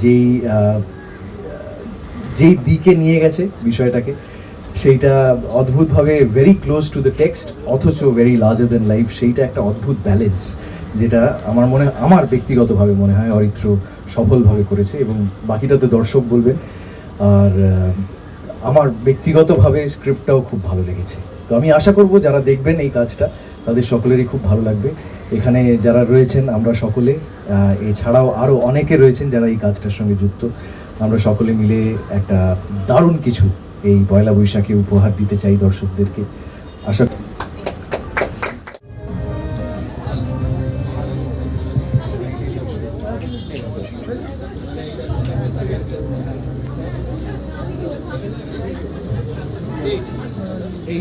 যেই যেই দিকে নিয়ে গেছে বিষয়টাকে, সেইটা অদ্ভুতভাবে very close to the text অথচ ভেরি লার্জার দ্যান লাইফ, সেইটা একটা অদ্ভুত ব্যালেন্স, যেটা আমার ব্যক্তিগতভাবে মনে হয় অরিত্র সফলভাবে করেছে, এবং বাকিটা তো দর্শক বলবেন। আর আমার ব্যক্তিগতভাবে স্ক্রিপ্টটাও খুব ভালো লেগেছে। তো আমি আশা করব যারা দেখবেন এই কাজটা তাদের সকলেরই খুব ভালো লাগবে। এখানে যারা রয়েছেন আমরা সকলে, এছাড়াও আরও অনেকে রয়েছেন যারা এই কাজটার সঙ্গে যুক্ত, আমরা সকলে মিলে একটা দারুণ কিছু এই পয়লা বৈশাখে উপহার দিতে চাই দর্শকদেরকে। আশা এই